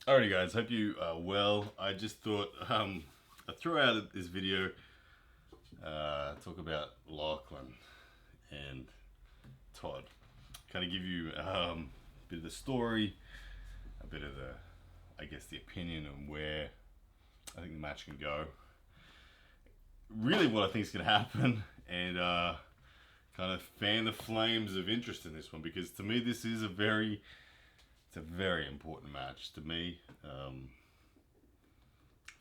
Alrighty guys, hope you are well. I just thought I'd throw out this video, talk about Lachlan and Todd. Kind of give you a bit of the story, a bit of the opinion on where I think the match can go. Really what I think is going to happen and kind of fan the flames of interest in this one, because to me this is it's a very important match to me,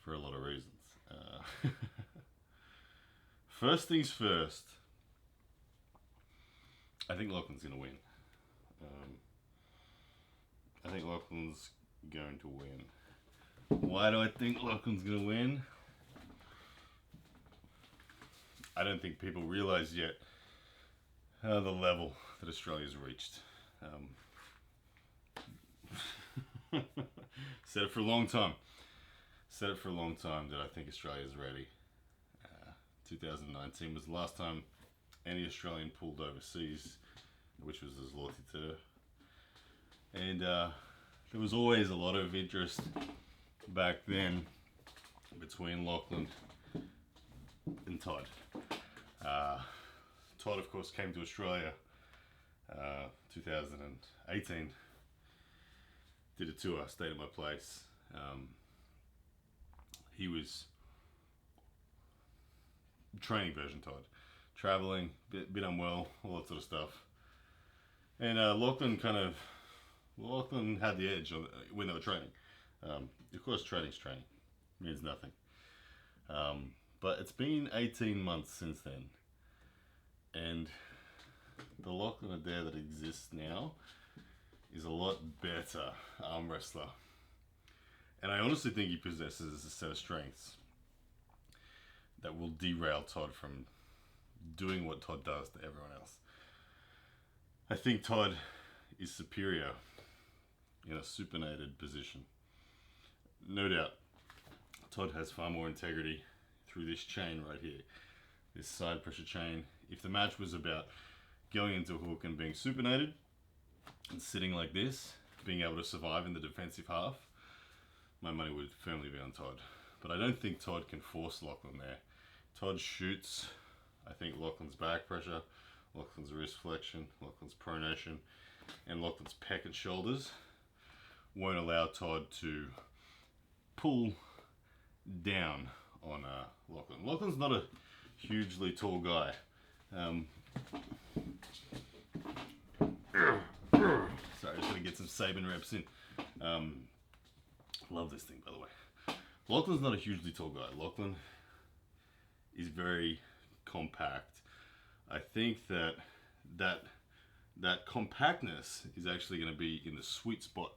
for a lot of reasons. First things first, I think Lachlan's going to win. I think Lachlan's going to win. Why do I think Lachlan's going to win? I don't think people realise yet the level that Australia's reached. Said it for a long time. Said it for a long time that I think Australia's ready. 2019 was the last time any Australian pulled overseas, which was as Lottie to. And there was always a lot of interest back then between Lachlan and Todd. Todd, of course, came to Australia 2018. Did a tour, stayed at my place. He was training version Todd, traveling, bit unwell, all that sort of stuff. And Lachlan had the edge when they were training. Of course, training's training, means nothing. But it's been 18 months since then, and the Lachlan Adair that exists now is a lot better arm wrestler. And I honestly think he possesses a set of strengths that will derail Todd from doing what Todd does to everyone else. I think Todd is superior in a supinated position. No doubt, Todd has far more integrity through this chain right here, this side pressure chain. If the match was about going into a hook and being supinated and sitting like this, being able to survive in the defensive half, my money would firmly be on Todd. But I don't think Todd can force Lachlan there. Todd shoots, I think, Lachlan's back pressure, Lachlan's wrist flexion, Lachlan's pronation, and Lachlan's pec and shoulders won't allow Todd to pull down on Lachlan. Lachlan's not a hugely tall guy. Sorry, just gonna get some Sabin reps in. Love this thing, by the way. Lachlan's not a hugely tall guy. Lachlan is very compact. I think that compactness is actually going to be in the sweet spot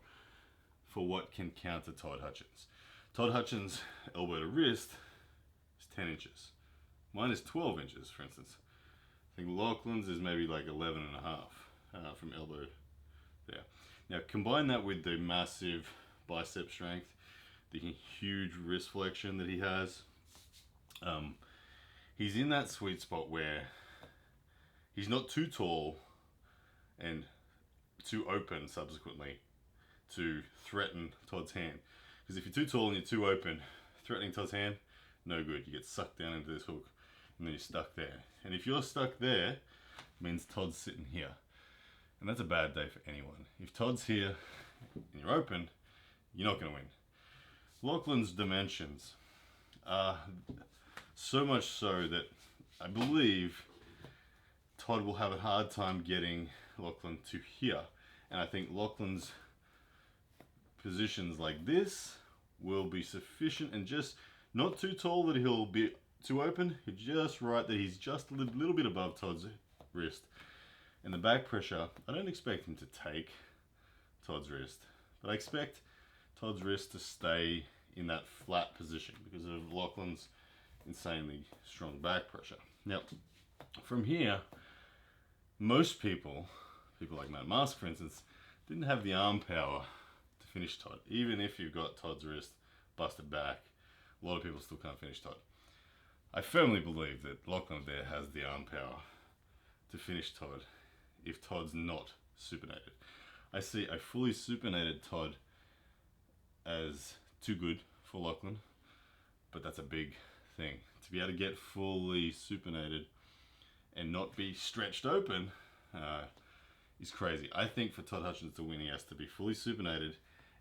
for what can counter Todd Hutchings. Todd Hutchings' elbow to wrist is 10 inches. Mine is 12 inches, for instance. I think Lachlan's is maybe like 11 and a half from elbow there. Now combine that with the massive bicep strength, the huge wrist flexion that he has. He's in that sweet spot where he's not too tall and too open subsequently to threaten Todd's hand. Because if you're too tall and you're too open, threatening Todd's hand, no good. You get sucked down into this hook and then you're stuck there. And if you're stuck there, it means Todd's sitting here. And that's a bad day for anyone. If Todd's here and you're open, you're not going to win. Lachlan's dimensions are so much so that I believe Todd will have a hard time getting Lachlan to here. And I think Lachlan's positions like this will be sufficient and just not too tall that he'll be too open, just right that he's just a little bit above Todd's wrist. And the back pressure, I don't expect him to take Todd's wrist, but I expect Todd's wrist to stay in that flat position because of Lachlan's insanely strong back pressure. Now, from here, most people like Matt Mask, for instance, didn't have the arm power to finish Todd. Even if you've got Todd's wrist busted back, a lot of people still can't finish Todd. I firmly believe that Lachlan there has the arm power to finish Todd if Todd's not supinated. I see a fully supinated Todd as too good for Lachlan, but that's a big thing. To be able to get fully supinated and not be stretched open is crazy. I think for Todd Hutchings to win, he has to be fully supinated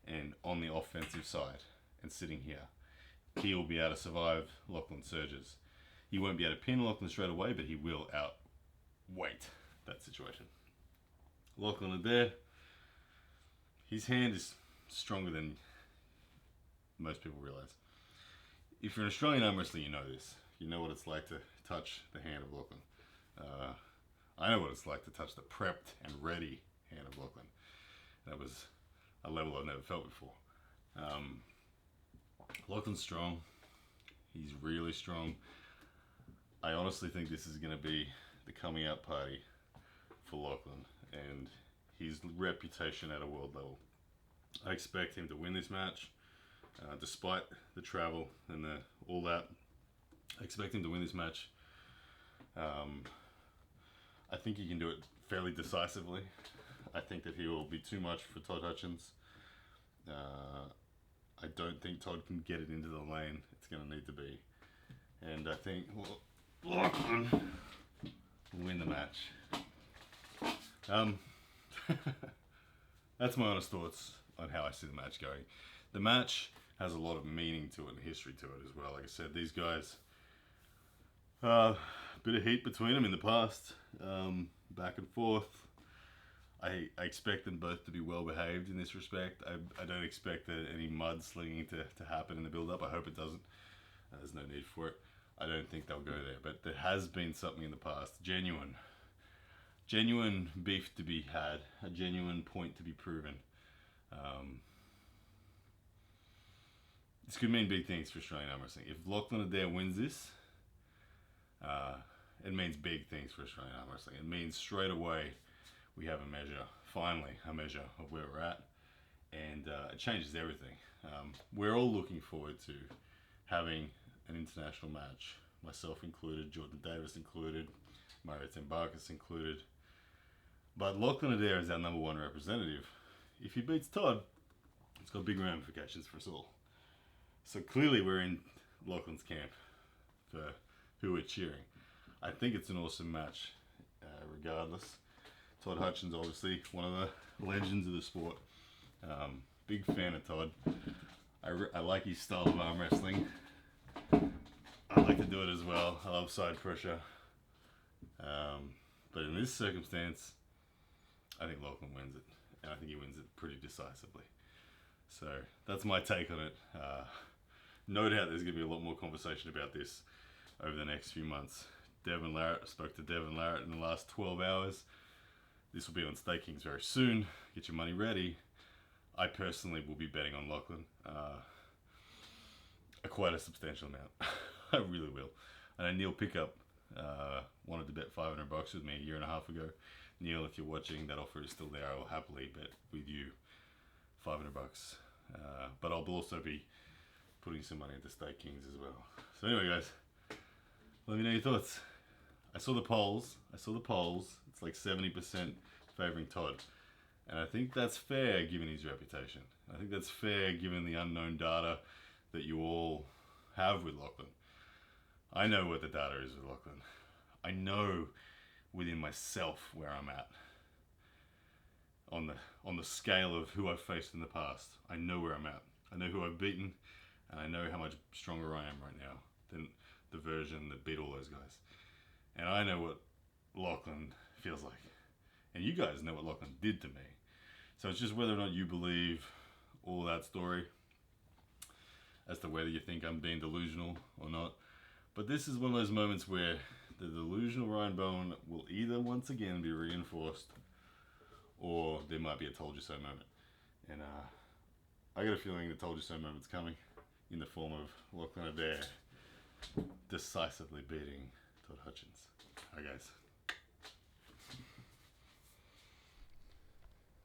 and on the offensive side and sitting here. He will be able to survive Lachlan's surges. He won't be able to pin Lachlan straight away, but he will outweight that situation. Lachlan Adair, his hand is stronger than most people realize. If you're an Australian arm wrestler, you know this. You know what it's like to touch the hand of Lachlan. I know what it's like to touch the prepped and ready hand of Lachlan. That was a level I've never felt before. Lachlan's strong. He's really strong. I honestly think this is going to be the coming out party for Lachlan and his reputation at a world level. I expect him to win this match, despite the travel and all that. I expect him to win this match. I think he can do it fairly decisively. I think that he will be too much for Todd Hutchings. I don't think Todd can get it into the lane it's going to need to be. And I think Lachlan will win the match. That's my honest thoughts on how I see the match going. The match has a lot of meaning to it and history to it as well. Like I said, these guys, a bit of heat between them in the past, back and forth. I expect them both to be well behaved in this respect. I don't expect any mudslinging to happen in the build-up. I hope it doesn't. There's no need for it. I don't think they'll go there. But there has been something in the past. Genuine beef to be had. A genuine point to be proven. This could mean big things for Australian arm wrestling. If Lachlan Adair wins this, it means big things for Australian arm wrestling. It means straight away we have a measure, finally a measure of where we're at, and it changes everything. We're all looking forward to having an international match, myself included, Jordan Davis included, Mario Timbarkas included. But Lachlan Adair is our number one representative. If he beats Todd, it's got big ramifications for us all. So clearly we're in Lachlan's camp for who we're cheering. I think it's an awesome match, regardless. Todd Hutchings, obviously, one of the legends of the sport. Big fan of Todd. I like his style of arm wrestling. I like to do it as well. I love side pressure. But in this circumstance, I think Lachlan wins it. And I think he wins it pretty decisively. So that's my take on it. No doubt there's going to be a lot more conversation about this over the next few months. I spoke to Devin Larratt in the last 12 hours. This will be on Stakings very soon. Get your money ready. I personally will be betting on Lachlan. Quite a substantial amount. I really will. I know Neil Pickup wanted to bet $500 with me a year and a half ago. Neil, if you're watching, that offer is still there. I will happily bet with you $500. But I'll also be putting some money into Stakings as well. So anyway, guys, let me know your thoughts. I saw the polls. It's like 70% favouring Todd. And I think that's fair given his reputation. I think that's fair given the unknown data that you all have with Lachlan. I know what the data is with Lachlan. I know within myself where I'm at on the scale of who I've faced in the past. I know where I'm at. I know who I've beaten, and I know how much stronger I am right now than the version that beat all those guys. And I know what Lachlan feels like. And you guys know what Lachlan did to me. So it's just whether or not you believe all that story as to whether you think I'm being delusional or not. But this is one of those moments where the delusional Ryan Bowen will either once again be reinforced or there might be a told you so moment. And I got a feeling the told you so moment's coming in the form of Lachlan Adair decisively beating Todd Hutchings. Alright guys.